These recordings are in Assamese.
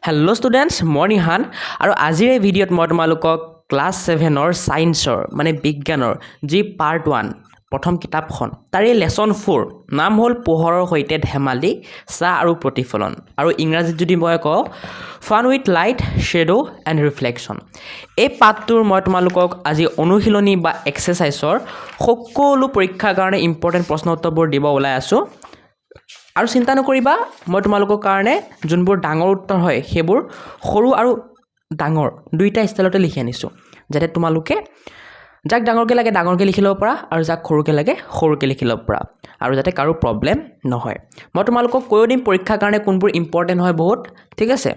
হেল্ল' ষ্টুডেণ্টছ মই নিহান আৰু আজিৰ এই ভিডিঅ'ত মই তোমালোকক ক্লাছ 7ৰ ছায়েন্সৰ মানে বিজ্ঞানৰ যি পাৰ্ট 1 প্ৰথম কিতাপখন তাৰে লেছন 4 নাম হ'ল পোহৰৰ সৈতে ধেমালি ছাঁ আৰু প্ৰতিফলন আৰু ইংৰাজীত যদি মই কওঁ fun with light shadow and reflection এই পাঠটোৰ মই তোমালোকক আজি অনুশীলনী বা এক্সাৰচাইজৰ সকলো পৰীক্ষাৰ কাৰণে ইম্পৰ্টেণ্ট প্ৰশ্ন উত্তৰবোৰ দিব ওলাই আছোঁ আৰু চিন্তা নকৰিবা মই তোমালোকৰ কাৰণে যোনবোৰ ডাঙৰ উত্তৰ হয় সেইবোৰ সৰু আৰু ডাঙৰ দুইটা ষ্টাইলতে লিখি আনিছোঁ যাতে তোমালোকে যাক ডাঙৰকৈ লাগে ডাঙৰকৈ লিখি ল'ব পাৰা আৰু যাক সৰুকৈ লাগে সৰুকৈ লিখি ল'ব পাৰা আৰু যাতে কাৰো প্ৰব্লেম নহয় মই তোমালোকক কৈও দিম পৰীক্ষাৰ কাৰণে কোনবোৰ ইম্পৰ্টেণ্ট হয় বহুত ঠিক আছে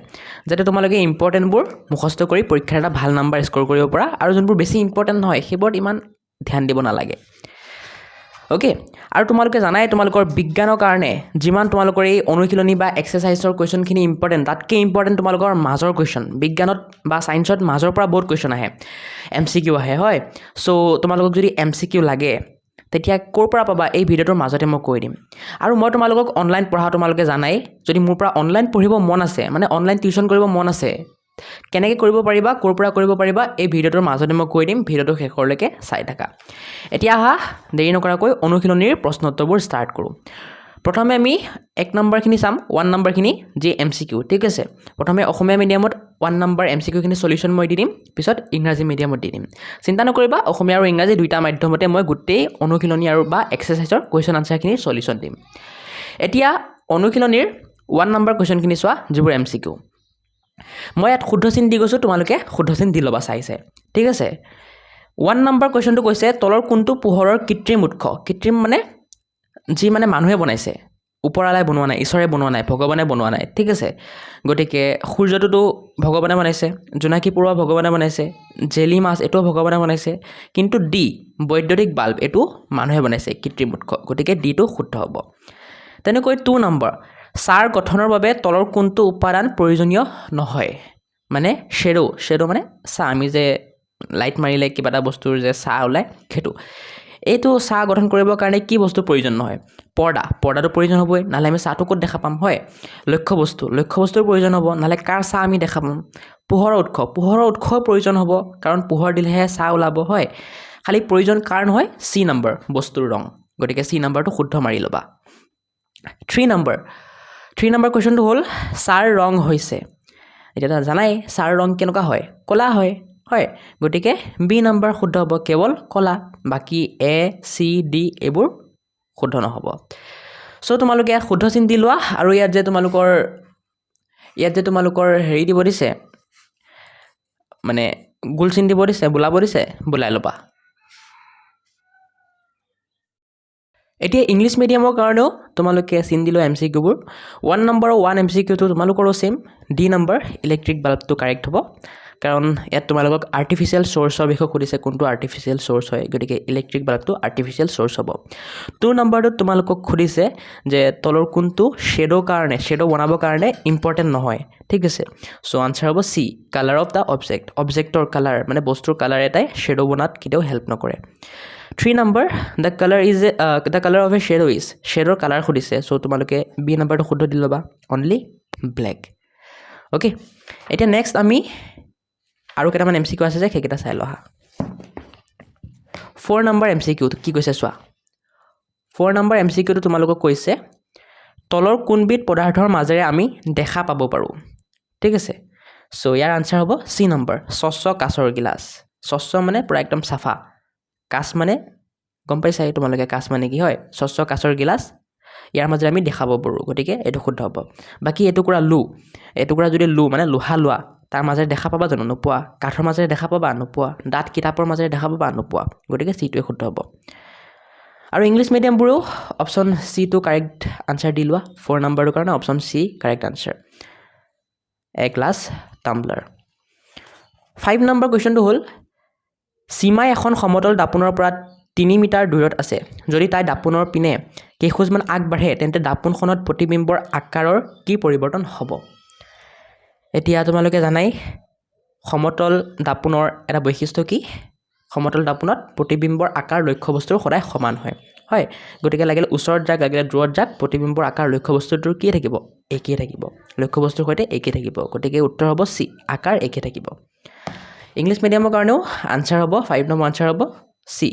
যাতে তোমালোকে ইম্পৰ্টেণ্টবোৰ মুখস্থ কৰি পৰীক্ষাত এটা ভাল নাম্বাৰ স্ক'ৰ কৰিব পাৰা আৰু যোনবোৰ বেছি ইম্পৰ্টেণ্ট নহয় সেইবোৰত ইমান ধ্যান দিব নালাগে ওকে আৰু তোমালোকে জানাই তোমালোকৰ বিজ্ঞানৰ কাৰণে যিমান তোমালোকৰ এই অনুশীলনী বা এক্সাৰচাইজৰ কুৱেশ্যনখিনি ইম্পৰ্টেণ্ট তাতকৈ ইম্পৰ্টেণ্ট তোমালোকৰ মাজৰ কুৱেশ্যন বিজ্ঞানত বা ছায়েন্সত মাজৰ পৰা বহুত কুৱেশ্যন আহে MCQ আহে হয় চ' তোমালোকক যদি MCQ লাগে তেতিয়া ক'ৰ পৰা পাবা এই ভিডিঅ'টোৰ মাজতে মই কৈ দিম আৰু মই তোমালোকক অনলাইন পঢ়া তোমালোকে জানাই যদি মোৰ পৰা অনলাইন পঢ়িব মন আছে মানে অনলাইন টিউশ্যন কৰিব মন আছে কেনেকৈ কৰিব পাৰিবা ক'ৰ পৰা কৰিব পাৰিবা এই ভিডিঅ'টোৰ মাজতে মই কৈ দিম ভিডিঅ'টো শেষলৈকে চাই থাকা এতিয়া আহা দেৰি নকৰাকৈ অনুশীলনীৰ প্ৰশ্ন উত্তৰবোৰ ষ্টাৰ্ট কৰোঁ প্ৰথমে আমি 1 নম্বৰখিনি চাম 1 নম্বৰখিনি যি MCQ ঠিক আছে প্ৰথমে অসমীয়া মিডিয়ামত 1 নম্বৰ MCQখিনি সলিউশ্যন মই দি দিম পিছত ইংৰাজী মিডিয়ামত দি দিম চিন্তা নকৰিবা অসমীয়া আৰু ইংৰাজী দুইটা মাধ্যমতে মই গোটেই অনুশীলনী আৰু বা এক্সাৰচাইজৰ কুৱেশ্যন আনচাৰখিনিৰ সলিউশ্যন দিম এতিয়া অনুশীলনীৰ 1 নম্বৰ কুৱেশ্যনখিনি চোৱা যিবোৰ MCQ মই ইয়াত শুদ্ধ চিন দি গৈছোঁ তোমালোকে শুদ্ধ চিন দি ল'বা চাইছে ঠিক আছে 1 নম্বৰ কুৱেশ্যনটো কৈছে তলৰ কোনটো পোহৰৰ কৃত্ৰিম উৎস কৃত্ৰিম মানে যি মানে মানুহে বনাইছে ওপৰালাই বনোৱা নাই ঈশ্বৰে বনোৱা নাই ভগৱানে বনোৱা নাই ঠিক আছে গতিকে সূৰ্যটোতো ভগৱানে বনাইছে জোনাকী পৰুৱা ভগৱানে বনাইছে জেলি মাছ এইটোও ভগৱানে বনাইছে কিন্তু ডি বৈদ্যুতিক বাল্ব এইটো মানুহে বনাইছে কৃত্ৰিম উৎস গতিকে ডিটো শুদ্ধ হ'ব তেনেকৈ 2 নম্বৰ ছাৰ গঠনৰ বাবে তলৰ কোনটো উপাদান প্ৰয়োজনীয় নহয় মানে শ্বেডো মানে ছাঁ আমি যে লাইট মাৰিলে কিবা এটা বস্তুৰ যে ছাঁ ওলায় সেইটো এইটো ছাঁ গঠন কৰিবৰ কাৰণে কি বস্তু প্ৰয়োজন নহয় পৰ্দাটো প্ৰয়োজন হ'বই নহ'লে আমি ছাঁটো ক'ত দেখা পাম হয় লক্ষ্যবস্তুৰ প্ৰয়োজন হ'ব নহ'লে কাৰ ছাঁ আমি দেখা পাম পোহৰৰ উৎসৰ প্ৰয়োজন হ'ব কাৰণ পোহৰ দিলেহে ছাঁ ওলাব হয় খালি প্ৰয়োজন কাৰ নহয় C নম্বৰ বস্তুৰ ৰং গতিকে C নম্বৰটো শুদ্ধ মাৰি ল'বা 3 নম্বৰ কুৱেশ্যনটো হ'ল ছাৰ ৰং হৈছে এতিয়া জানাই ছাৰ ৰং কেনেকুৱা হয় ক'লা হয় গতিকে B নম্বৰ শুদ্ধ হ'ব কেৱল ক'লা বাকী A C D এইবোৰ শুদ্ধ নহ'ব চ' তোমালোকে ইয়াত শুদ্ধ চিন দি লোৱা আৰু ইয়াত যে তোমালোকৰ হেৰি দিব দিছে মানে গোল চিন দিব দিছে বোলাব দিছে বোলাই ল'বা এতিয়া ইংলিছ মিডিয়ামৰ কাৰণেও তোমালোকে চিন দিলোঁ MCQবোৰ 1 নম্বৰ 1 MCQটো তোমালোকৰো ছেইম D নম্বৰ ইলেক্ট্ৰিক বাল্বটো কাৰেক্ট হ'ব কাৰণ ইয়াত তোমালোকক আৰ্টিফিচিয়েল চ'ৰ্চৰ বিষয়ে সুধিছে কোনটো আৰ্টিফিচিয়েল চ'ৰ্চ হয় গতিকে ইলেক্ট্ৰিক বাল্বটো আৰ্টিফিচিয়েল চ'ৰ্চ হ'ব 2 নম্বৰটোত তোমালোকক সুধিছে যে তলৰ কোনটো শ্বেডো বনাবৰ কাৰণে ইম্পৰ্টেণ্ট নহয় ঠিক আছে চ' আনচাৰ হ'ব C কালাৰ অফ দ্য অবজেক্টৰ কালাৰ মানে বস্তুৰ কালাৰ এটাই শ্বেডো বনাত কেতিয়াও হেল্প নকৰে 3 নম্বৰ the colour of a shadow is শ্বেডোৰ কালাৰ সুধিছে চ' তোমালোকে B নম্বৰটো শুদ্ধ দি ল'বা অনলি ব্লেক অ'কে এতিয়া নেক্সট আমি আৰু কেইটামান MCQ আছে যে সেইকেইটা চাই লোৱা 4 নম্বৰ MCQ কি কৈছে চোৱা 4 নম্বৰ MCQটো তোমালোকক কৈছে তলৰ কোনবিধ পদাৰ্থৰ মাজেৰে আমি দেখা পাব পাৰোঁ ঠিক আছে চ' ইয়াৰ আনচাৰ হ'ব C নম্বৰ স্বচ্ছ কাঁচৰ গিলাচ স্বচ্ছ মানে পূৰা একদম চাফা কাঁচ মানে গম পাইছাই তোমালোকে কাঁচ মানে কি হয় স্বচ্ছ কাঁচৰ গিলাচ ইয়াৰ মাজেৰে আমি দেখাব পাৰোঁ গতিকে এইটো শুদ্ধ হ'ব বাকী এটুকুৰা যদি মানে লোহা লোৱা তাৰ মাজেৰে দেখা পাবা জানো নোপোৱা কাঠৰ মাজেৰে দেখা পাবা নোপোৱা দাঁত কিতাপৰ মাজেৰে দেখা পাবা নোপোৱা গতিকে চিটোৱে শুদ্ধ হ'ব আৰু ইংলিছ মিডিয়ামবোৰেও অপশ্যন চিটো কাৰেক্ট আনচাৰ দি লোৱা 4 নম্বৰটোৰ কাৰণে option C correct answer a glass tumbler 5 নম্বৰ কুৱেশ্যনটো হ'ল সীমাই এখন সমতল দাপোনৰ পৰা 3 মিটাৰ দূৰত আছে যদি তাই দাপোনৰ পিনে কেইখোজমান আগবাঢ়ে তেন্তে দাপোনখনত প্ৰতিবিম্বৰ আকাৰৰ কি পৰিৱৰ্তন হ'ব এতিয়া তোমালোকে জানাই সমতল দাপোনৰ এটা বৈশিষ্ট্য কি সমতল দাপোনত প্ৰতিবিম্বৰ আকাৰ লক্ষ্যবস্তুৰ সদায় সমান হয় হয় গতিকে লাগিলে ওচৰত যাক লাগিলে দূৰত যাক প্ৰতিবিম্বৰ আকাৰ লক্ষ্যবস্তুটোৰ কি থাকিব একেই থাকিব লক্ষ্যবস্তুৰ সৈতে একেই থাকিব গতিকে উত্তৰ হ'ব চি আকাৰ একেই থাকিব ইংলিছ মিডিয়ামৰ কাৰণেও আনসাৰ হ'ব 5 নম্বৰ আনসাৰ হ'ব চি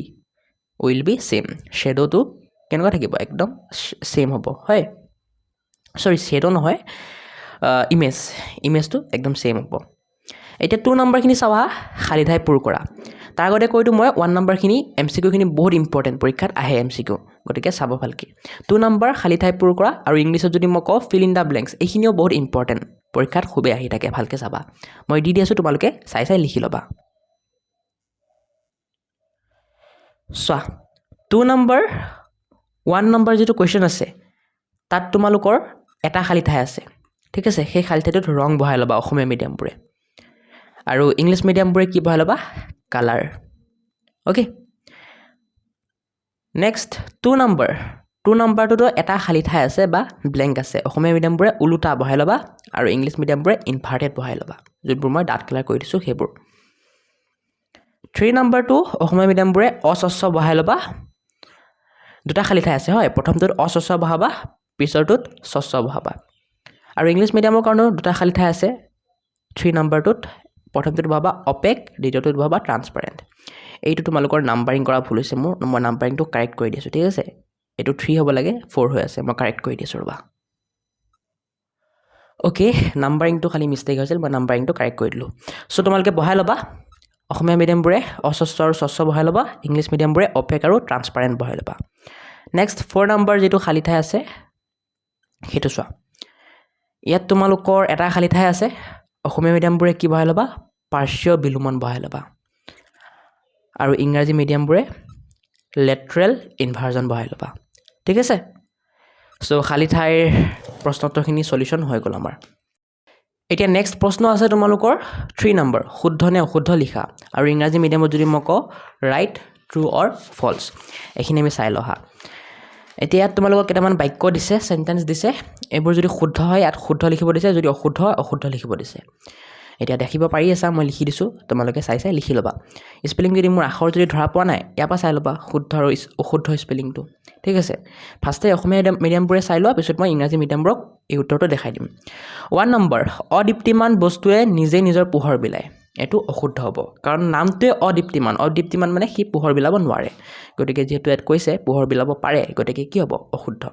উইল বি সেম শ্বেডোটো কেনেকুৱা থাকিব একদম সেম হ'ব হয় সৰি শ্বেডো নহয় ইমেজটো একদম সেম হ'ব এতিয়া 2 নম্বৰখিনি চাবা খালী ঠাই পূৰ কৰা তাৰ আগতে কৈতো মই 1 নম্বৰখিনি এমচিকিউখিনি বহুত ইম্পৰ্টেণ্ট পৰীক্ষাত আহে এমচিকিউ গতিকে চাব ভালকৈ 2 নম্বৰ খালী ঠাই পূৰ কৰা আৰু ইংলিছত যদি মই কওঁ ফিল ইন দ্য ব্লেংকছ এইখিনিও বহুত ইম্পৰ্টেণ্ট পৰীক্ষাত খুবেই আহি থাকে ভালকৈ চাবা মই দি আছোঁ তোমালোকে চাই চাই লিখি ল'বা চোৱা 2 নম্বৰ 1 নম্বৰ যিটো কুৱেশ্যন আছে তাত তোমালোকৰ এটা খালী ঠাই আছে ঠিক আছে সেই খালী ঠাইটোত ৰং বহাই ল'বা অসমীয়া মিডিয়ামবোৰে আৰু ইংলিছ মিডিয়ামবোৰে কি বহাই ল'বা কালাৰ অ'কে নেক্সট 2 নম্বৰটোতো এটা খালী ঠাই আছে বা ব্লেংক আছে অসমীয়া মিডিয়ামবোৰে ওলোটা বহাই ল'বা আৰু ইংলিছ মিডিয়ামবোৰে ইনভাৰ্টেড বহাই ল'বা যোনবোৰ মই ডাৰ্ক কালাৰ কৰি দিছোঁ সেইবোৰ 3 নম্বৰটো অসমীয়া মিডিয়ামবোৰে অস্বচ্ছ বহাই ল'বা দুটা খালী ঠাই আছে হয় প্ৰথমটোত অস্বচ্ছ বহাবা পিছৰটোত স্বচ্ছ বহাবা আৰু ইংলিছ মিডিয়ামৰ কাৰণেও দুটা খালী ঠাই আছে 3 নম্বৰটোত প্ৰথমটোত বহাবা অপেক দ্বিতীয়টোত বহাবা ট্ৰান্সপাৰেণ্ট এইটো তোমালোকৰ নাম্বাৰিং কৰা ভুল হৈছে মই নাম্বাৰিংটো কাৰেক্ট কৰি দিছোঁ ঠিক আছে এইটো 3 হ'ব লাগে 4 হৈ আছে মই কাৰেক্ট কৰি দিছোঁ ৰ'বা অ'কে নাম্বাৰিংটো খালি মিষ্টেক হৈছিল মই নাম্বাৰিংটো কাৰেক্ট কৰি দিলোঁ চ' তোমালোকে বহাই ল'বা অসমীয়া মিডিয়ামবোৰে অস্বচ্ছ আৰু স্বচ্ছ বহাই ল'বা ইংলিছ মিডিয়ামবোৰে অপেক আৰু ট্ৰান্সপাৰেণ্ট বহাই ল'বা নেক্সট 4 নম্বৰ যিটো খালী ঠাই আছে সেইটো চোৱা ইয়াত তোমালোকৰ এটা খালী ঠাই আছে অসমীয়া মিডিয়ামবোৰে কি বহাই ল'বা পাৰ্শ্বীয় বিলোমন বহাই ল'বা আৰু ইংৰাজী মিডিয়ামবোৰে লেটাৰেল ইনভাৰ্জন বহাই ল'বা ঠিক আছে চ' খালী ঠাইৰ প্ৰশ্নোত্তৰখিনি সলিউশ্যন হৈ গ'ল আমাৰ এতিয়া নেক্সট প্ৰশ্ন আছে তোমালোকৰ 3 নম্বৰ শুদ্ধ নে অশুদ্ধ লিখা আৰু ইংৰাজী মিডিয়ামত যদি মই কওঁ ৰাইট ট্ৰু অৰ ফলছ এইখিনি আমি চাই লওঁ হা এতিয়া ইয়াত তোমালোকক কেইটামান বাক্য দিছে চেণ্টেন্স দিছে এইবোৰ যদি শুদ্ধ হয় ইয়াত শুদ্ধ লিখিব দিছে যদি অশুদ্ধ হয় অশুদ্ধ লিখিব দিছে এতিয়া দেখিব পাৰি আছা মই লিখি দিছোঁ তোমালোকে চাই চাই লিখি ল'বা স্পেলিং যদি মোৰ আখৰ যদি ধৰা পোৱা নাই ইয়াৰ পৰা চাই ল'বা শুদ্ধ আৰু অশুদ্ধ স্পেলিংটো ঠিক আছে ফাৰ্ষ্টে অসমীয়া মিডিয়ামবোৰে চাই লোৱা পিছত মই ইংৰাজী মিডিয়ামবোৰক এই উত্তৰটো দেখাই দিম 1 নম্বৰ অদীপ্তিমান বস্তুৱে নিজে নিজৰ পোহৰ বিলায় এইটো অশুদ্ধ হ'ব কাৰণ নামটোৱে অদীপ্তিমান মানে সি পোহৰ বিলাব নোৱাৰে গতিকে যিহেতু ইয়াত কৈছে পোহৰ বিলাব পাৰে গতিকে কি হ'ব অশুদ্ধ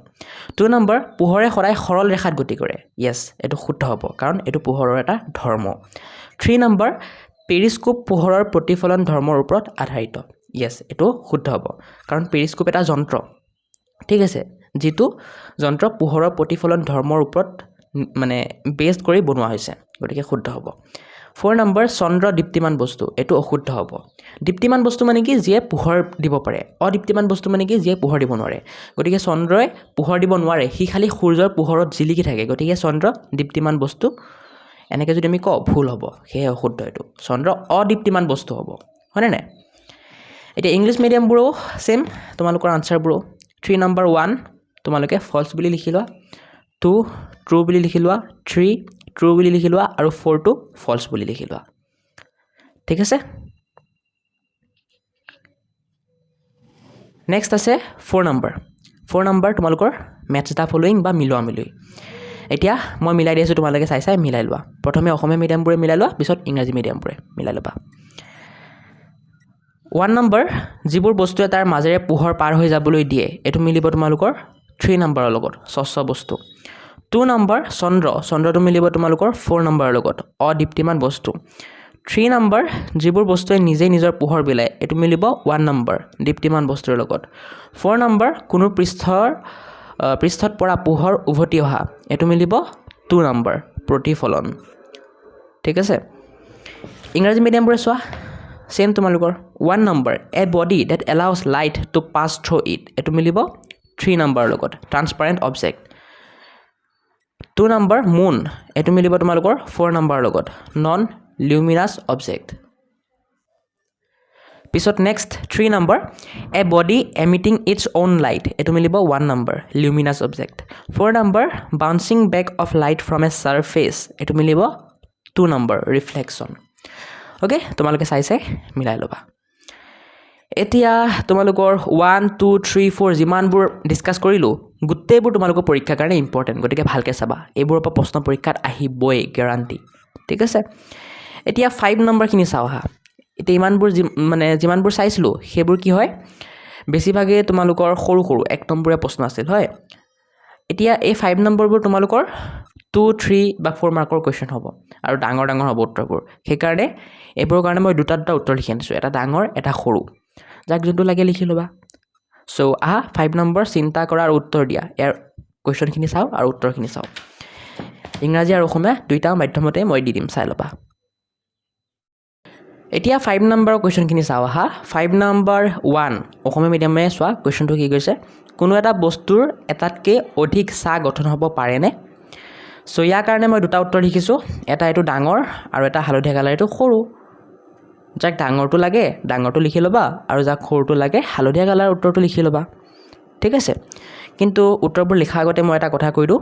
2 নম্বৰ পোহৰে সদায় সৰল ৰেখাত গতি কৰে য়েছ এইটো শুদ্ধ হ'ব কাৰণ এইটো পোহৰৰ এটা ধৰ্ম 3 নম্বৰ পেৰিস্কোপ পোহৰৰ প্ৰতিফলন ধৰ্মৰ ওপৰত আধাৰিত য়েছ এইটো শুদ্ধ হ'ব কাৰণ পেৰিস্কোপ এটা যন্ত্ৰ ঠিক আছে যিটো যন্ত্ৰ পোহৰৰ প্ৰতিফলন ধৰ্মৰ ওপৰত মানে বেছ কৰি বনোৱা হৈছে গতিকে শুদ্ধ হ'ব 4 নম্বৰ চন্দ্ৰ দীপ্তিমান বস্তু এইটো অশুদ্ধ হ'ব দীপ্তিমান বস্তু মানে কি যিয়ে পোহৰ দিব পাৰে অদীপ্তিমান বস্তু মানে কি যিয়ে পোহৰ দিব নোৱাৰে গতিকে চন্দ্ৰই পোহৰ দিব নোৱাৰে সি খালি সূৰ্যৰ পোহৰত জিলিকি থাকে গতিকে চন্দ্ৰ দীপ্তিমান বস্তু এনেকৈ যদি আমি কওঁ ভুল হ'ব সেয়ে অশুদ্ধ এইটো চন্দ্ৰ অদীপ্তিমান বস্তু হ'ব হয়নে নাই এতিয়া ইংলিছ মিডিয়ামবোৰো সেম তোমালোকৰ আনসাৰবোৰো 3 নম্বৰ 1 তোমালোকে ফলছ বুলি লিখি লোৱা 2 ট্ৰু বুলি লিখি লোৱা 3 ট্ৰু বুলি লিখি লোৱা আৰু 4 টো ফলছ বুলি লিখি লোৱা ঠিক আছে নেক্সট আছে 4 নম্বৰ তোমালোকৰ মেথছ দা ফলোইং বা মিলোৱা মিলোই এতিয়া মই মিলাই দি আছোঁ তোমালোকে চাই চাই মিলাই লোৱা প্ৰথমে অসমীয়া মিডিয়ামবোৰে মিলাই লোৱা পিছত ইংৰাজী মিডিয়ামবোৰে মিলাই ল'বা 1 নম্বৰ যিবোৰ বস্তুৱে তাৰ মাজেৰে পোহৰ পাৰ হৈ যাবলৈ দিয়ে এইটো মিলিব তোমালোকৰ 3 নম্বৰৰ লগত স্বচ্ছ বস্তু 2 নম্বৰ চন্দ্ৰটো মিলিব তোমালোকৰ 4 নম্বৰৰ লগত অদীপ্তিমান বস্তু 3 নম্বৰ যিবোৰ বস্তুৱে নিজে নিজৰ পোহৰ বিলায় এইটো মিলিব 1 নম্বৰ দীপ্তিমান বস্তুৰ লগত 4 নম্বৰ কোনো পৃষ্ঠত পৰা পোহৰ উভতি অহা এইটো মিলিব 2 নম্বৰ প্ৰতিফলন ঠিক আছে ইংৰাজী মিডিয়ামবোৰে চোৱা সেম তোমালোকৰ 1 নম্বৰ a body that allows light to pass through it এইটো মিলিব 3 নম্বৰৰ লগত ট্ৰান্সপাৰেণ্ট অবজেক্ট 2 নম্বৰ মুন এইটো মিলিব তোমালোকৰ 4 নম্বৰৰ লগত নন লিউমিনাছ অবজেক্ট পিছত নেক্সট 3 নম্বৰ a body emitting its own light এইটো মিলিব 1 নম্বৰ লিউমিনাছ অবজেক্ট 4 নম্বৰ bouncing back of light from a surface এইটো মিলিব 2 নম্বৰ ৰিফ্লেকশ্যন অ'কে তোমালোকে চাই চাই মিলাই ল'বা এতিয়া তোমালোকৰ 1 2 3 4 যিমানবোৰ ডিছকাছ কৰিলোঁ গোটেইবোৰ তোমালোকৰ পৰীক্ষাৰ কাৰণে ইম্পৰ্টেণ্ট গতিকে ভালকৈ চাবা এইবোৰৰ পৰা প্ৰশ্ন পৰীক্ষাত আহিবই গেৰাণ্টি ঠিক আছে এতিয়া 5 নম্বৰখিনি চাওঁ আহা এতিয়া ইমানবোৰ যিমানবোৰ চাইছিলোঁ সেইবোৰ কি হয় বেছিভাগে তোমালোকৰ সৰু সৰু 1 নম্বৰীয়া প্ৰশ্ন আছিল হয় এতিয়া এই 5 নম্বৰবোৰ তোমালোকৰ 2 3 বা 4 মাৰ্কৰ কুৱেশ্যন হ'ব আৰু ডাঙৰ ডাঙৰ হ'ব উত্তৰবোৰ সেইকাৰণে এইবোৰৰ কাৰণে মই দুটা উত্তৰ লিখি আনিছোঁ এটা ডাঙৰ এটা সৰু যাক যোনটো লাগে লিখি ল'বা চ' আহা 5 নম্বৰ চিন্তা কৰা আৰু উত্তৰ দিয়া ইয়াৰ কুৱেশ্যনখিনি চাওঁ আৰু উত্তৰখিনি চাওঁ ইংৰাজী আৰু অসমীয়া দুইটা মাধ্যমতে মই দি দিম চাই ল'বা এতিয়া 5 নম্বৰৰ কুৱেশ্যনখিনি চাওঁ আহা 5 নম্বৰ 1 অসমীয়া মিডিয়ামে চোৱা কুৱেশ্যনটো কি কৈছে কোনো এটা বস্তুৰ এটাতকৈ অধিক চাহ গঠন হ'ব পাৰেনে চ' ইয়াৰ কাৰণে মই দুটা উত্তৰ লিখিছোঁ এটা এইটো ডাঙৰ আৰু এটা হালধীয়া কালাৰ এইটো সৰু যাক ডাঙৰটো লাগে ডাঙৰটো লিখি ল'বা আৰু যাক সৰুটো লাগে হালধীয়া কালাৰ উত্তৰটো লিখি ল'বা ঠিক আছে কিন্তু উত্তৰবোৰ লিখাৰ আগতে মই এটা কথা কৈ দিওঁ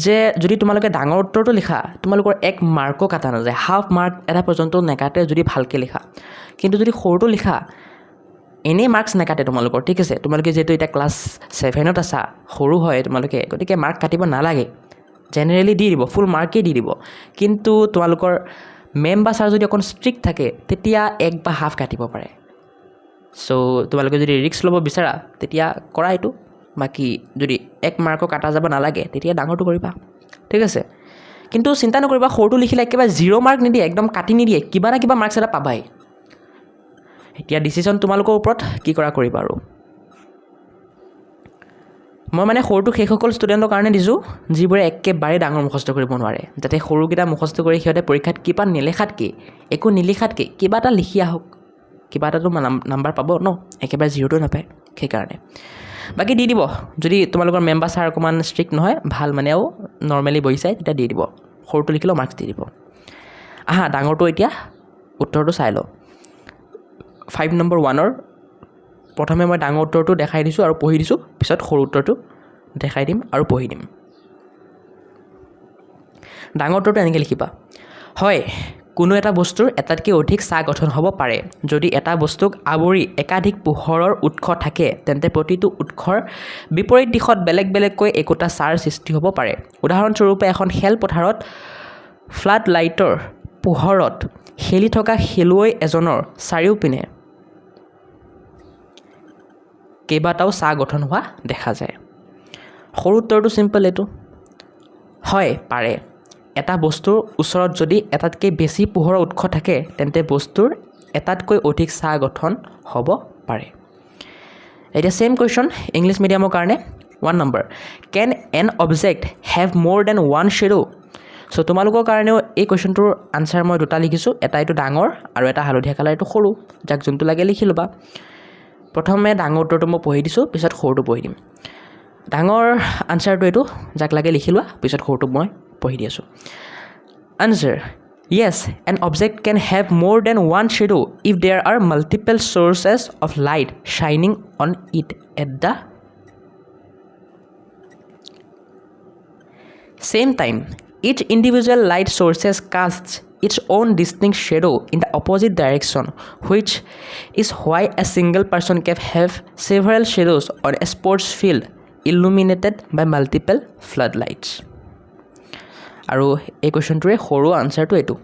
যে যদি তোমালোকে ডাঙৰ উত্তৰটো লিখা তোমালোকৰ 1 মাৰ্কো কাটা নাযায় হাফ মাৰ্ক এটা পৰ্যন্ত নেকাটে যদি ভালকৈ লিখা কিন্তু যদি সৰুটো লিখা এনেই মাৰ্কছ নেকাটে তোমালোকৰ ঠিক আছে তোমালোকে যিহেতু এতিয়া ক্লাছ 7ত আছা সৰু হয় তোমালোকে গতিকে মাৰ্ক কাটিব নালাগে জেনেৰেলি দি দিব ফুল মাৰ্কেই দি দিব কিন্তু তোমালোকৰ মেম বা ছাৰ যদি অকণ ষ্ট্ৰিক্ট থাকে তেতিয়া 1 বা হাফ কাটিব পাৰে চ' তোমালোকে যদি ৰিস্ক ল'ব বিচাৰা তেতিয়া কৰা এইটো বাকী যদি 1 মাৰ্কো কাটা যাব নালাগে তেতিয়া ডাঙৰটো কৰিবা ঠিক আছে কিন্তু চিন্তা নকৰিবা সৰুটো লিখিলে একেবাৰে 0 মাৰ্ক নিদিয়ে একদম কাটি নিদিয়ে কিবা না কিবা মাৰ্কছ এটা পাবাই এতিয়া ডিচিশ্যন তোমালোকৰ ওপৰত কি কৰা কৰিবা আৰু মই মানে সৰুটো সেইসকল ষ্টুডেণ্টৰ কাৰণে দিছোঁ যিবোৰে একেবাৰে ডাঙৰ মুখস্থ কৰিব নোৱাৰে যাতে সৰুকেইটা মুখস্থ কৰি সিহঁতে পৰীক্ষাত কিবা নিলিখাতকৈ একো নিলিখাতকৈ কিবা এটা লিখি আহক কিবা এটাতো নাম্বাৰ পাব ন একেবাৰে 0টো নাপায় সেইকাৰণে বাকী দি দিব যদি তোমালোকৰ মেম্বাৰ ছাৰ অকণমান ষ্ট্ৰিক্ট নহয় ভাল মানেও নৰ্মেলি বহিছে তেতিয়া দি দিব সৰুটো লিখিলেও মাৰ্কছ দি দিব আহা ডাঙৰটো এতিয়া উত্তৰটো চাই লওঁ 5 নম্বৰ 1ৰ প্ৰথমে মই ডাঙৰ উত্তৰটো দেখাই দিছোঁ আৰু পঢ়ি দিছোঁ পিছত সৰু উত্তৰটো দেখাই দিম আৰু পঢ়ি দিম ডাঙৰ উত্তৰটো এনেকৈ লিখিবা হয় কোনো এটা বস্তুৰ এটাতকৈ অধিক চাহ গঠন হ'ব পাৰে যদি এটা বস্তুক আৱৰি একাধিক পোহৰৰ উৎস থাকে তেন্তে প্ৰতিটো উৎসৰ বিপৰীত দিশত বেলেগ বেলেগকৈ একোটা চাহৰ সৃষ্টি হ'ব পাৰে উদাহৰণস্বৰূপে এখন খেলপথাৰত ফ্লাড লাইটৰ পোহৰত খেলি থকা খেলুৱৈ এজনৰ চাৰিওপিনে কেইবাটাও চাহ গঠন হোৱা দেখা যায় সৰু উত্তৰটো চিম্পল এইটো হয় পাৰে এটা বস্তুৰ ওচৰত যদি এটাতকৈ বেছি পোহৰৰ উৎস থাকে তেন্তে বস্তুৰ এটাতকৈ অধিক চাহ গঠন হ'ব পাৰে এতিয়া ছেইম কুৱেশ্যন ইংলিছ মিডিয়ামৰ কাৰণে 1 number can an object have more than one shadow চ' তোমালোকৰ কাৰণেও এই কুৱেশ্যনটোৰ আনচাৰ মই দুটা লিখিছোঁ এটা এইটো ডাঙৰ আৰু এটা হালধীয়া কালাৰ এইটো সৰু যাক যোনটো লাগে লিখি ল'বা প্ৰথমে ডাঙৰ উত্তৰটো মই পঢ়ি দিছোঁ পিছত সৰুটো পঢ়ি দিম ডাঙৰ আনচাৰটো এইটো যাক লাগে লিখি লোৱা পিছত সৰুটো মই পঢ়ি দি আছোঁ answer yes an object can have more than one shadow if there are multiple sources of light শ্বাইনিং on it at the same time each individual light sources casts its own distinct shadow in the opposite direction, which is why a single person can have several shadows on a sports field illuminated by multiple floodlights. আৰু এই কুৱেশ্যনটোৰে সৰু আনচাৰটো এইটো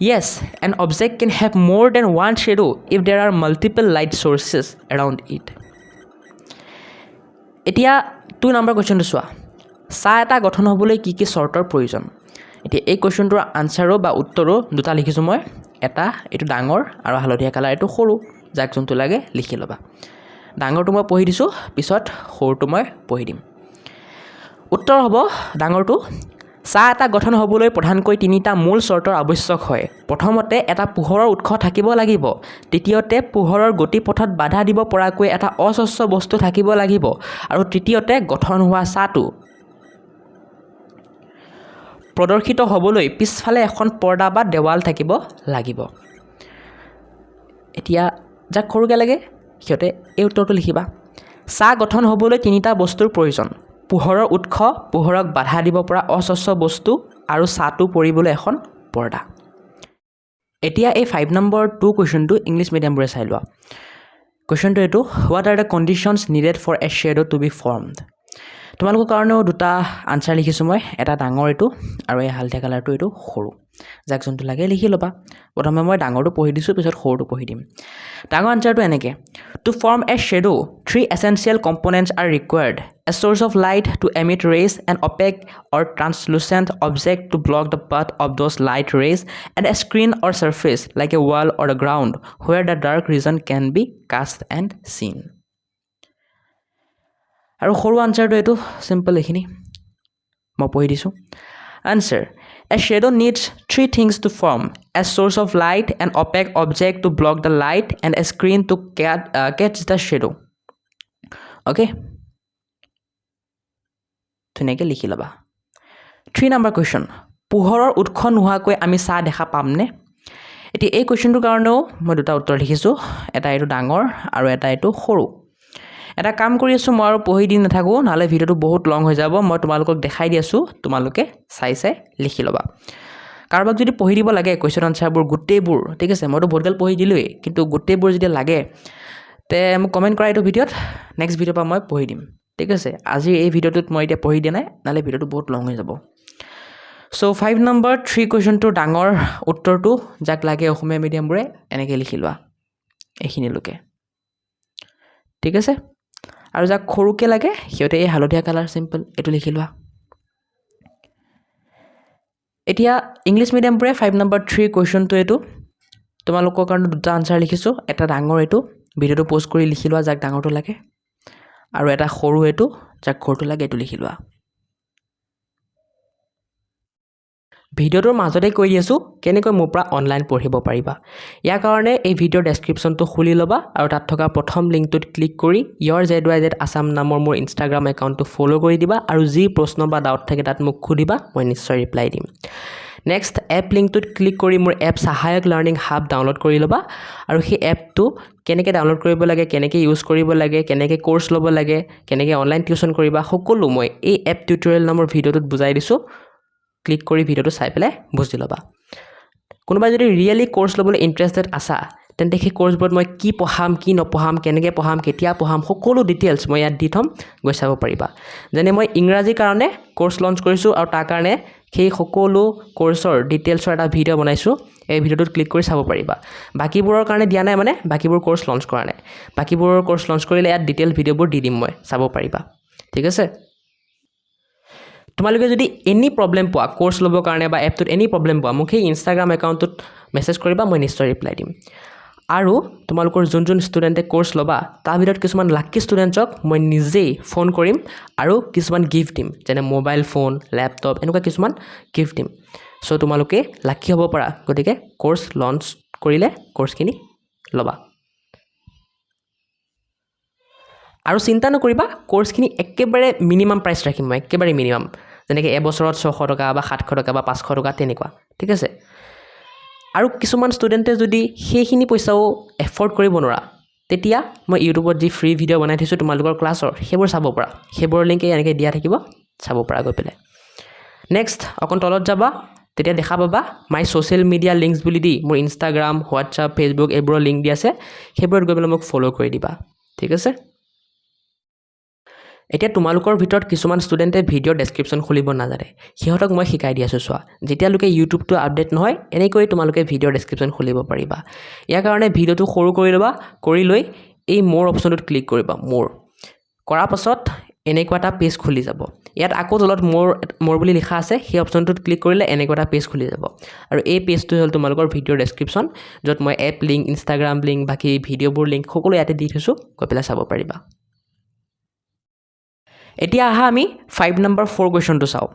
yes an object can have more than one shadow if there are multiple light sources around it. এতিয়া 2 নম্বৰ কুৱেশ্যনটো চোৱা চাহ এটা গঠন হ'বলৈ কি কি চৰ্তৰ প্ৰয়োজন এতিয়া এই কুৱেশ্যনটোৰ আনচাৰো বা উত্তৰো দুটা লিখিছোঁ মই এটা এইটো ডাঙৰ আৰু হালধীয়া কালাৰ এইটো সৰু যাক যোনটো লাগে লিখি ল'বা ডাঙৰটো মই পঢ়ি দিছোঁ পিছত সৰুটো মই পঢ়ি দিম উত্তৰ হ'ব ডাঙৰটো চাহ এটা গঠন হ'বলৈ প্ৰধানকৈ 3টা মূল চৰ্তৰ আৱশ্যক হয় প্ৰথমতে এটা পোহৰৰ উৎস থাকিব লাগিব দ্বিতীয়তে পোহৰৰ গতিপথত বাধা দিব পৰাকৈ এটা অস্বচ্ছ বস্তু থাকিব লাগিব আৰু তৃতীয়তে গঠন হোৱা চাহটো প্ৰদৰ্শিত হ'বলৈ পিছফালে এখন পৰ্দা বা দেৱাল থাকিব লাগিব এতিয়া যাক সৰুকৈ লাগে সিহঁতে এই উত্তৰটো লিখিবা চাহ গঠন হ'বলৈ 3টা বস্তুৰ প্ৰয়োজন পোহৰৰ উৎস পোহৰক বাধা দিব পৰা অস্বচ্ছ বস্তু আৰু চাহটো পৰিবলৈ এখন পৰ্দা এতিয়া এই 5 নম্বৰ 2 কুৱেশ্যনটো ইংলিছ মিডিয়ামবোৰে চাই লোৱা কুৱেশ্যনটো এইটো what are the conditions needed for a shadow to be formed তোমালোকৰ কাৰণেও দুটা আনচাৰ লিখিছোঁ মই এটা ডাঙৰ এইটো আৰু এই হালধীয়া কালাৰটো এইটো সৰু যাক যোনটো লাগে লিখি ল'বা প্ৰথমে মই ডাঙৰটো পঢ়ি দিছোঁ পিছত সৰুটো পঢ়ি দিম ডাঙৰ আনচাৰটো এনেকৈ to form a shadow 3 essential components are required a source of light to emit rays and opaque or translucent object to block the path of those light rays and a screen or surface like a wall or the ground where the dark region can be cast and seen আৰু সৰু আনচাৰটো এইটো চিম্পল এইখিনি মই পঢ়ি দিছোঁ answer a shadow needs 3 things to form a source of light and opaque object to block the light and a screen to catch the shadow okay ধুনীয়াকৈ লিখি ল'বা 3 নম্বৰ কুৱেশ্যন পোহৰৰ উৎস নোহোৱাকৈ আমি চাহ দেখা পামনে এতিয়া এই কুৱেশ্যনটোৰ কাৰণেও মই দুটা উত্তৰ লিখিছোঁ এটা এইটো ডাঙৰ আৰু এটা এইটো সৰু এটা কাম কৰি আছোঁ মই আৰু পঢ়ি দি নাথাকোঁ নহ'লে ভিডিঅ'টো বহুত লং হৈ যাব মই তোমালোকক দেখাই দি আছোঁ তোমালোকে চাই লিখি ল'বা কাৰোবাক যদি পঢ়ি দিব লাগে কুৱেশ্যন আনচাৰবোৰ গোটেইবোৰ ঠিক আছে মইতো বহুতগাল পঢ়ি দিলোঁৱেই কিন্তু গোটেইবোৰ যেতিয়া লাগে তে মোক কমেণ্ট কৰা এইটো ভিডিঅ'ত নেক্সট ভিডিঅ'ৰ পৰা মই পঢ়ি দিম ঠিক আছে আজি এই ভিডিঅ'টোত মই এতিয়া পঢ়ি দিয়া নাই নহ'লে ভিডিঅ'টো বহুত লং হৈ যাব চ' 5 নম্বৰ 3 কুৱেশ্যনটোৰ ডাঙৰ উত্তৰটো যাক লাগে অসমীয়া মিডিয়ামবোৰে এনেকৈ লিখি লোৱা এইখিনিলৈকে ঠিক আছে আৰু যাক সৰুকৈ লাগে সিহঁতে এই হালধীয়া কালাৰ চিম্পল এইটো লিখি লোৱা এতিয়া ইংলিছ মিডিয়ামবোৰে 5 নম্বৰ 3 কুৱেশ্যনটো এইটো তোমালোকৰ কাৰণে দুটা আনচাৰ লিখিছোঁ এটা ডাঙৰ এইটো ভিডিঅ'টো প'ষ্ট কৰি লিখি লোৱা যাক ডাঙৰটো লাগে আৰু এটা সৰু এইটো যাক সৰুটো লাগে এইটো লিখি লোৱা ভিডিঅ'টোৰ মাজতে কৈ দি আছোঁ কেনেকৈ মোৰ পৰা অনলাইন পঢ়িব পাৰিবা ইয়াৰ কাৰণে এই ভিডিঅ'ৰ ডেছক্ৰিপশ্যনটো খুলি ল'বা আৰু তাত থকা প্ৰথম লিংকটোত ক্লিক কৰি ইয়ৰ ZYZ আছাম নামৰ মোৰ ইনষ্টাগ্ৰাম একাউণ্টটো ফ'ল' কৰি দিবা আৰু যি প্ৰশ্ন বা ডাউট থাকে তাত মোক সুধিবা মই নিশ্চয় ৰিপ্লাই দিম নেক্সট এপ লিংকটোত ক্লিক কৰি মোৰ এপ সহায়ক লাৰ্ণিং হাব ডাউনলোড কৰি ল'বা আৰু সেই এপটো কেনেকৈ ডাউনলোড কৰিব লাগে কেনেকৈ ইউজ কৰিব লাগে কেনেকৈ কোৰ্চ ল'ব লাগে কেনেকৈ অনলাইন টিউশ্যন কৰিবা সকলো মই এই এপ টিউটৰিয়েল নামৰ ভিডিঅ'টোত বুজাই দিছোঁ ক্লিক কৰি ভিডিঅ'টো চাই পেলাই বুজি ল'বা কোনোবাই যদি ৰিয়েলি কোৰ্চ ল'বলৈ ইণ্টাৰেষ্টেড আছা তেন্তে সেই কোৰ্চবোৰত মই কি পঢ়াম কি নপঢ়াম কেনেকৈ পঢ়াম কেতিয়া পঢ়াম সকলো ডিটেইলছ মই ইয়াত দি থ'ম গৈ চাব পাৰিবা যেনে মই ইংৰাজীৰ কাৰণে কোৰ্চ লঞ্চ কৰিছোঁ আৰু তাৰ কাৰণে সেই সকলো কোৰ্চৰ ডিটেইলছৰ এটা ভিডিঅ' বনাইছোঁ এই ভিডিঅ'টোত ক্লিক কৰি চাব পাৰিবা বাকীবোৰৰ কাৰণে দিয়া নাই মানে বাকীবোৰ কোৰ্চ লঞ্চ কৰা নাই বাকীবোৰৰ কোৰ্চ লঞ্চ কৰিলে ইয়াত ডিটেইল ভিডিঅ'বোৰ দি দিম মই চাব পাৰিবা ঠিক আছে তোমালোকে যদি এনি প্ৰব্লেম পোৱা কোৰ্চ ল'বৰ কাৰণে বা এপটোত এনি প্ৰব্লেম পোৱা মোক সেই ইনষ্টাগ্ৰাম একাউণ্টটোত মেছেজ কৰিবা মই নিশ্চয় ৰিপ্লাই দিম আৰু তোমালোকৰ যোন ষ্টুডেণ্টে কোৰ্চ ল'বা তাৰ ভিতৰত কিছুমান লাকি ষ্টুডেণ্টছক মই নিজেই ফোন কৰিম আৰু কিছুমান গিফ্ট দিম যেনে মোবাইল ফোন লেপটপ এনেকুৱা কিছুমান গিফ্ট দিম চ' তোমালোকে লাকি হ'ব পাৰা গতিকে কোৰ্চ লঞ্চ কৰিলে কোৰ্চখিনি ল'বা আৰু চিন্তা নকৰিবা কোৰ্চখিনি একেবাৰে মিনিমাম প্ৰাইচ ৰাখিম মই একেবাৰে মিনিমাম যেনেকৈ এবছৰত 600 টকা বা 700 টকা বা 500 টকা তেনেকুৱা ঠিক আছে আৰু কিছুমান ষ্টুডেণ্টে যদি সেইখিনি পইচাও এফৰ্ড কৰিব নোৱাৰা তেতিয়া মই ইউটিউবত যি ফ্ৰী ভিডিঅ' বনাই থৈছোঁ তোমালোকৰ ক্লাছৰ সেইবোৰ চাব পাৰা সেইবোৰৰ লিংক এনেকৈ দিয়া থাকিব চাব পাৰা গৈ পেলাই নেক্সট অকণ তলত যাবা তেতিয়া দেখা পাবা মাই ছ'চিয়েল মিডিয়া লিংকছ বুলি দি মোৰ ইনষ্টাগ্ৰাম হোৱাটছআপ ফেচবুক এইবোৰৰ লিংক দি আছে সেইবোৰত গৈ পেলাই মোক ফ'ল' কৰি দিবা ঠিক আছে এতিয়া তোমালোকৰ ভিতৰত কিছুমান ষ্টুডেণ্টে ভিডিঅ'ৰ ডেছক্ৰিপশ্যন খুলিব নাজানে সিহঁতক মই শিকাই দি আছোঁ চোৱা যেতিয়ালৈকে ইউটিউবটো আপডেট নহয় এনেকৈ তোমালোকে ভিডিঅ'ৰ ডেছক্ৰিপশ্যন খুলিব পাৰিবা ইয়াৰ কাৰণে ভিডিঅ'টো সৰু কৰি ল'বা কৰি লৈ এই মোৰ অপশ্যনটোত ক্লিক কৰিবা মোৰ কৰাৰ পাছত এনেকুৱা এটা পেজ খুলি যাব ইয়াত আকৌ তলত মোৰ বুলি লিখা আছে সেই অপশ্যনটোত ক্লিক কৰিলে এনেকুৱা এটা পেজ খুলি যাব আৰু এই পেজটো হ'ল তোমালোকৰ ভিডিঅ'ৰ ডেছক্ৰিপশ্যন য'ত মই এপ লিংক ইনষ্টাগ্ৰাম লিংক বাকী ভিডিঅ'বোৰ লিংক সকলো ইয়াতে দি থৈছোঁ গৈ পেলাই চাব পাৰিবা এতিয়া আহা আমি 5 নম্বৰ 4 কুৱেশ্যনটো চাওঁ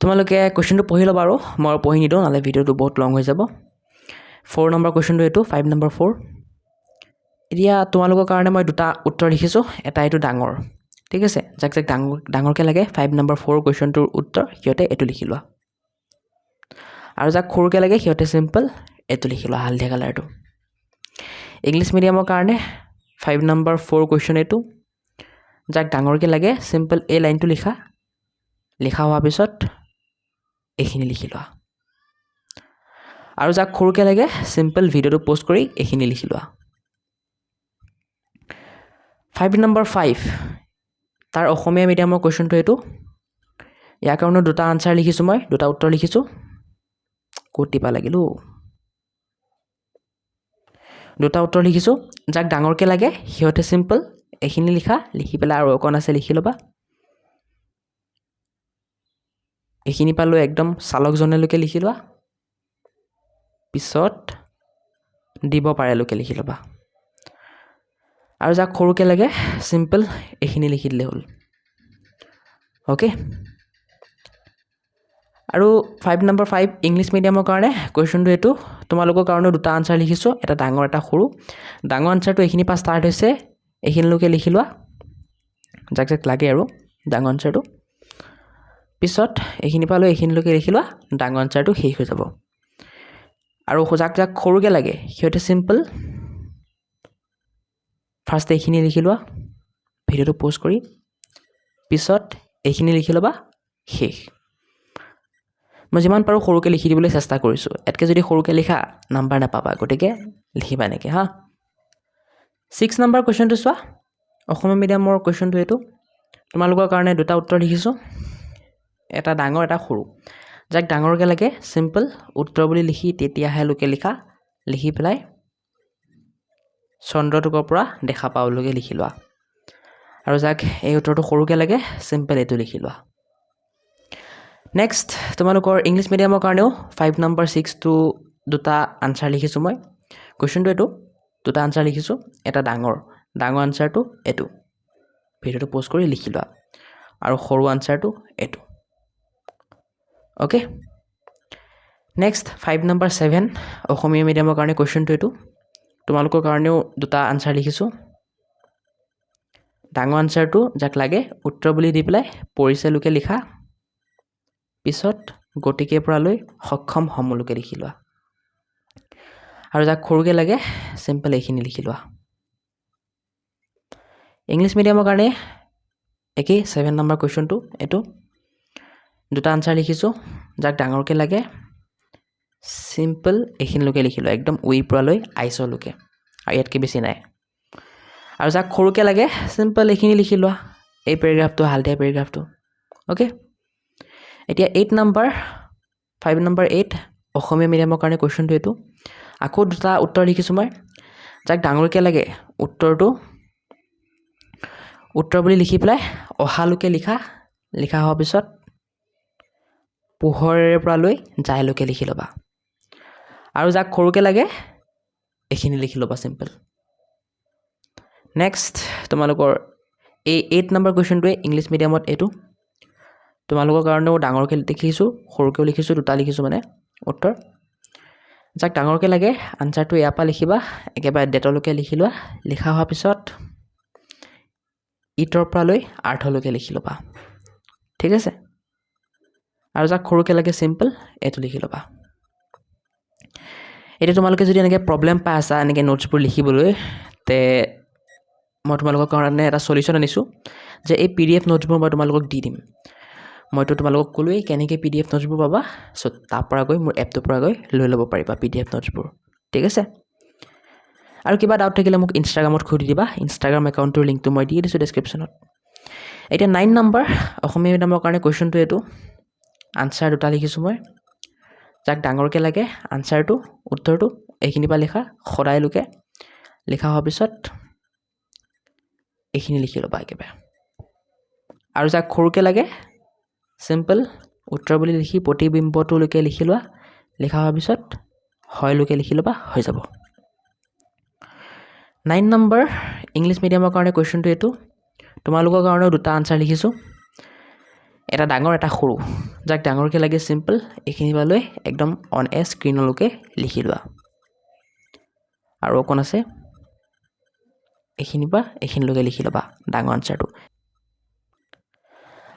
তোমালোকে কুৱেশ্যনটো পঢ়ি ল'বা আৰু মই পঢ়ি নিদিওঁ নহ'লে ভিডিঅ'টো বহুত লং হৈ যাব 4 নম্বৰ কুৱেশ্যনটো এইটো 5 নম্বৰ 4 এতিয়া তোমালোকৰ কাৰণে মই দুটা উত্তৰ লিখিছোঁ এটা এইটো ডাঙৰ ঠিক আছে যাক ডাঙৰকৈ লাগে 5 নম্বৰ 4 কুৱেশ্যনটোৰ উত্তৰ সিহঁতে এইটো লিখি লোৱা আৰু যাক সৰুকৈ লাগে সিহঁতে চিম্পল এইটো লিখি লোৱা হালধীয়া কালাৰটো ইংলিছ মিডিয়ামৰ কাৰণে 5 নম্বৰ 4 কুৱেশ্যন এইটো যাক ডাঙৰকৈ লাগে চিম্পল এই লাইনটো লিখা হোৱাৰ পিছত এইখিনি লিখি লোৱা আৰু যাক সৰুকৈ লাগে চিম্পল ভিডিঅ'টো প'ষ্ট কৰি এইখিনি লিখি লোৱা 5 নম্বৰ 5 তাৰ অসমীয়া মিডিয়ামৰ কুৱেশ্যনটো এইটো ইয়াৰ কাৰণে দুটা আনসাৰ লিখিছোঁ মই দুটা উত্তৰ লিখিছোঁ ক'ত টিপা লাগিল দুটা উত্তৰ লিখিছোঁ যাক ডাঙৰকৈ লাগে সিহঁতে সিম্পল এইখিনি লিখি পেলাই আৰু অকণ আছে লিখি ল'বা এইখিনি পালো একদম চালকজনেলৈকে লিখি লোৱা পিছত দিব পাৰেলৈকে লিখি ল'বা আৰু যাক সৰুকৈ লাগে সিম্পল এইখিনি লিখি দিলে হ'ল ওকে আৰু 5 নম্বৰ 5 ইংলিছ মিডিয়ামৰ কাৰণে কুৱেশ্যনটো এইটো তোমালোকৰ কাৰণে দুটা আনসাৰ লিখিছোঁ এটা ডাঙৰ এটা সৰু ডাঙৰ আনসাৰটো এইখিনি পৰা ষ্টাৰ্ট হৈছে এইখিনিলৈকে লিখি লোৱা যাক যাক লাগে আৰু ডাঙৰ আনসাৰটো পিছত এইখিনি পালো এইখিনিলৈকে লিখি লোৱা ডাঙৰ আনসাৰটো শেষ হৈ যাব আৰু যাক যাক সৰুকৈ লাগে সিহঁতে সিম্পল ফাৰ্ষ্ট এইখিনি লিখি লোৱা ভিডিঅ'টো প'জ কৰি পিছত এইখিনি লিখি ল'বা শেষ মই যিমান পাৰোঁ সৰুকৈ লিখি দিবলৈ চেষ্টা কৰিছোঁ এতকৈ যদি সৰুকৈ লিখা নাম্বাৰ নাপাবা গতিকে লিখিবা এনেকৈ হা 6 নম্বৰ কুৱেশ্যনটো চোৱা অসমীয়া মিডিয়ামৰ কুৱেশ্যনটো এইটো তোমালোকৰ কাৰণে দুটা উত্তৰ লিখিছোঁ এটা ডাঙৰ এটা সৰু যাক ডাঙৰকৈ লাগে সিম্পল উত্তৰ বুলি লিখি তেতিয়াহে লোকে লিখি পেলাই চন্দ্ৰটোকৰ পৰা দেখা পাওঁলৈকে লিখি লোৱা আৰু যাক এই উত্তৰটো সৰুকৈ লাগে সিম্পল এইটো লিখি লোৱা নেক্সট তোমালোকৰ ইংলিছ মিডিয়ামৰ কাৰণেও 5 নম্বৰ 6 টো দুটা আনসাৰ লিখিছোঁ মই কুৱেশ্যনটো এইটো দুটা আনসাৰ লিখিছোঁ এটা ডাঙৰ আনসাৰটো এইটো ভিডিঅ'টো প'জ কৰি লিখি লোৱা আৰু সৰু আনসাৰটো এইটো ওকে নেক্সট 5 নম্বৰ 7 অসমীয়া মিডিয়ামৰ কাৰণে কুৱেশ্যনটো এইটো তোমালোকৰ কাৰণেও দুটা আনসাৰ লিখিছোঁ ডাঙৰ আনসাৰটো যাক লাগে উত্তৰ বুলি দি পেলাই পৰিছে লোকে লিখা পিছত গতিকে পৰা লৈ সক্ষম সমলৈকে লিখি লোৱা আৰু যাক সৰুকৈ লাগে সিম্পল এইখিনি লিখি লোৱা ইংলিছ মিডিয়ামৰ কাৰণে একেই 7 নম্বৰ কুৱেশ্যনটো এইটো দুটা আনসাৰ লিখিছোঁ যাক ডাঙৰকৈ লাগে সিম্পল এইখিনিলৈকে লিখি লোৱা একদম উইৰ পৰা লৈ আইচলৈকে আৰু ইয়াতকৈ বেছি নাই আৰু যাক সৰুকৈ লাগে সিম্পল এইখিনি লিখি লোৱা এই পেৰেগ্ৰাফটো হালধীয়া পেৰেগ্ৰাফটো ওকে এতিয়া 8 নম্বৰ 5 নম্বৰ 8 অসমীয়া মিডিয়ামৰ কাৰণে কুৱেশ্যনটো এইটো আকৌ দুটা উত্তৰ লিখিছোঁ মই যাক ডাঙৰকৈ লাগে উত্তৰটো উত্তৰ বুলি লিখি পেলাই অহালৈকে লিখা হোৱাৰ পিছত পোহৰেৰে পৰা লৈ যায়লৈকে লিখি ল'বা আৰু যাক সৰুকৈ লাগে এইখিনি লিখি ল'বা সিম্পল নেক্সট তোমালোকৰ এই 8 নম্বৰ কুৱেশ্যনটোৱে ইংলিছ মিডিয়ামত এইটো তোমালোকৰ কাৰণেও ডাঙৰকৈ লিখিছোঁ সৰুকৈও লিখিছোঁ দুটা লিখিছোঁ মানে উত্তৰ যাক ডাঙৰকৈ লাগে আনসাৰটো ইয়াৰ পৰা লিখিবা একেবাৰে ডেটলৈকে লিখি লোৱা লিখা হোৱাৰ পিছত ইটৰ পৰা লৈ আৰ্থলৈকে লিখি ল'বা ঠিক আছে আৰু যাক সৰুকৈ লাগে সিম্পল এইটো লিখি ল'বা এতিয়া তোমালোকে যদি এনেকৈ প্ৰব্লেম পাই আছা এনেকৈ নোটছবোৰ লিখিবলৈ তে মই তোমালোকৰ কাৰণে এটা সলিউশ্যন আনিছোঁ যে এই PDF নোটছবোৰ মই তোমালোকক দি দিম মইতো তোমালোকক ক'লোৱেই কেনেকৈ PDF নোটছবোৰ পাবা চ' তাৰ পৰা গৈ মোৰ এপটোৰ পৰা গৈ লৈ ল'ব পাৰিবা PDF নোটছবোৰ ঠিক আছে আৰু কিবা ডাউট থাকিলে মোক ইনষ্টাগ্ৰামত সুধি দিবা ইনষ্টাগ্ৰাম একাউণ্টটোৰ লিংকটো মই দি দিছোঁ ডেছক্ৰিপশ্যনত এতিয়া 9 নম্বৰ অসমীয়া মিডিয়ামৰ কাৰণে কুৱেশ্যনটো এইটো আনসাৰ দুটা লিখিছোঁ মই যাক ডাঙৰকৈ লাগে আনসাৰটো উত্তৰটো এইখিনি পৰা লিখা সদায়লৈকে লিখা হোৱাৰ পিছত এইখিনি লিখি ল'বা একেবাৰে আৰু যাক সৰুকৈ লাগে সিম্পল উত্তৰ বুলি লিখি প্ৰতিবিম্বটোলৈকে লিখি লোৱা লিখা হোৱাৰ পিছত হয়লৈকে লিখি ল'বা হৈ যাব 9 নম্বৰ ইংলিছ মিডিয়ামৰ কাৰণে কুৱেশ্যনটো এইটো তোমালোকৰ কাৰণেও দুটা আনসাৰ লিখিছোঁ এটা ডাঙৰ এটা সৰু যাক ডাঙৰকৈ লাগে সিম্পল এইখিনি পৰা লৈ একদম অন এ স্ক্ৰীনলৈকে লিখি লোৱা আৰু অকণ আছে এইখিনি পৰা এইখিনিলৈকে লিখি ল'বা ডাঙৰ আনসাৰটো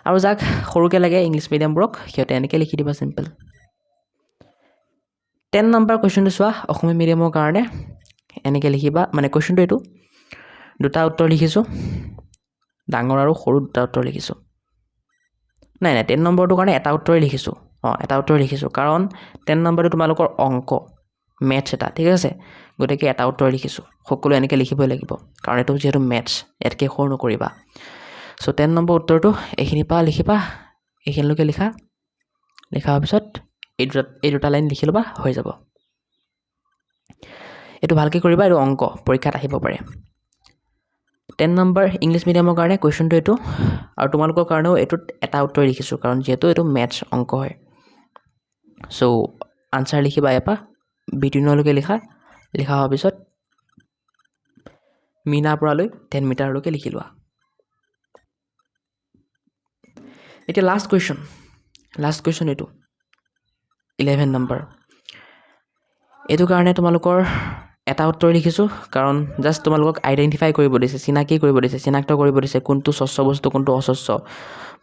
আৰু যাক সৰুকৈ লাগে ইংলিছ মিডিয়ামবোৰক সিহঁতে এনেকৈ লিখি দিবা সিম্পল 10 নম্বৰ কুৱেশ্যনটো চোৱা অসমীয়া মিডিয়ামৰ কাৰণে এনেকৈ লিখিবা মানে কুৱেশ্যনটো এইটো দুটা উত্তৰ লিখিছোঁ ডাঙৰ আৰু সৰু দুটা উত্তৰ লিখিছোঁ নাই 10 নম্বৰটোৰ কাৰণে এটা উত্তৰেই লিখিছোঁ এটা উত্তৰ লিখিছোঁ কাৰণ 10 নম্বৰটো তোমালোকৰ অংক মেথছ এটা ঠিক আছে গতিকে এটা উত্তৰ লিখিছোঁ সকলো এনেকৈ লিখিবই লাগিব কাৰণ এইটো যিহেতু মেথছ ইয়াতকৈ সৰু নকৰিবা চ' 10 নম্বৰ উত্তৰটো এইখিনিৰ পৰা লিখিবা এইখিনিলৈকে লিখা হোৱাৰ পিছত এই দুটা লাইন লিখি ল'বা হৈ যাব এইটো ভালকৈ কৰিবা এইটো অংক পৰীক্ষাত আহিব পাৰে 10 নম্বৰ ইংলিছ মিডিয়ামৰ কাৰণে কুৱেশ্যনটো এইটো আৰু তোমালোকৰ কাৰণেও এইটোত এটা উত্তৰ লিখিছোঁ কাৰণ যিহেতু এইটো মেথছ অংক হয় চ' আনচাৰ লিখিবা ইয়াৰ পৰা বিটুইনলৈকে লিখা হোৱাৰ পিছত মিনাৰ পৰালৈ 10 মিটাৰলৈকে লিখি লোৱা এতিয়া লাষ্ট কুৱেশ্যন এইটো 11 নম্বৰ এইটো কাৰণে তোমালোকৰ এটা উত্তৰ লিখিছোঁ কাৰণ জাষ্ট তোমালোকক আইডেণ্টিফাই কৰিব দিছে চিনাক্ত কৰিব দিছে কোনটো স্বচ্ছ বস্তু কোনটো অস্বচ্ছ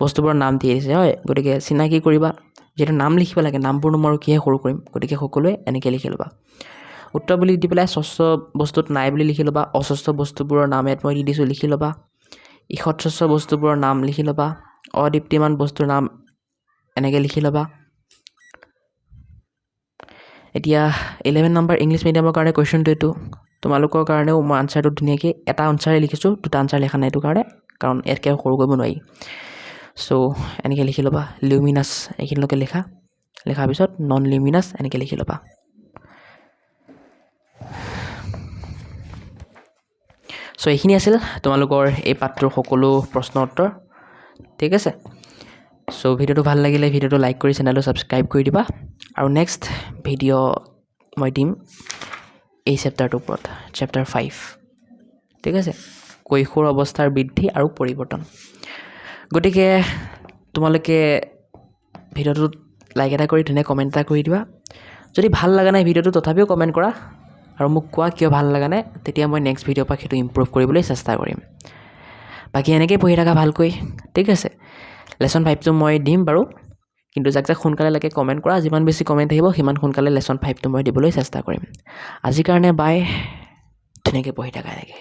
বস্তুবোৰৰ নাম দি দিছে হয় গতিকে চিনাকি কৰিবা যিহেতু নাম লিখিব লাগে নামবোৰনো মই কিহে সৰু কৰিম গতিকে সকলোৱে এনেকৈ লিখি ল'বা উত্তৰ বুলি দি পেলাই স্বচ্ছ বস্তুত নাই বুলি লিখি ল'বা অস্বচ্ছ বস্তুবোৰৰ নাম ইয়াত মই দি দিছোঁ লিখি ল'বা ঈষৎ স্বচ্ছ বস্তুবোৰৰ নাম লিখি ল'বা অদীপ্তিমান বস্তুৰ নাম এনেকৈ লিখি ল'বা এতিয়া 11 নম্বৰ ইংলিছ মিডিয়ামৰ কাৰণে কুৱেশ্যনটো এইটো তোমালোকৰ কাৰণেও মই আনচাৰটো ধুনীয়াকৈ এটা আনচাৰে লিখিছোঁ দুটা আনচাৰ লিখা নাই এইটো কাৰণে কাৰণ ইয়াতকৈ সৰু কৰিব নোৱাৰি চ' এনেকৈ লিখি ল'বা লিউমিনাছ এইখিনিলৈকে লিখাৰ পিছত নন লিউমিনাছ এনেকৈ লিখি ল'বা চ' এইখিনি আছিল তোমালোকৰ এই পাঠটোৰ সকলো প্ৰশ্ন উত্তৰ ঠিক আছে চ' ভিডিঅ'টো ভাল লাগিলে ভিডিঅ'টো লাইক কৰি চেনেলটো ছাবস্ক্ৰাইব কৰি দিবা আৰু নেক্সট ভিডিঅ' মই দিম এই চেপ্টাৰটোৰ ওপৰত চেপ্টাৰ 5 ঠিক আছে কৈশোৰ অৱস্থাৰ বৃদ্ধি আৰু পৰিৱৰ্তন গতিকে তোমালোকে ভিডিঅ'টোত লাইক এটা কৰি ধুনীয়া কমেণ্ট এটা কৰি দিবা যদি ভাল লগা নাই ভিডিঅ'টো তথাপিও কমেণ্ট কৰা আৰু মোক কোৱা কিয় ভাল লগা নাই তেতিয়া মই নেক্সট ভিডিঅ'ৰ পৰা সেইটো ইম্প্ৰুভ কৰিবলৈ চেষ্টা কৰিম বাকী এনেকৈ পঢ়ি থাকা ভালকৈ ঠিক আছে লেচন 5টো মই দিম বাৰু কিন্তু যাক সোনকালে লাগে কমেণ্ট কৰা যিমান বেছি কমেণ্ট আহিব সিমান সোনকালে লেচন 5টো মই দিবলৈ চেষ্টা কৰিম আজিৰ কাৰণে বাই ধুনীয়াকৈ পঢ়ি থাকা এনেকৈ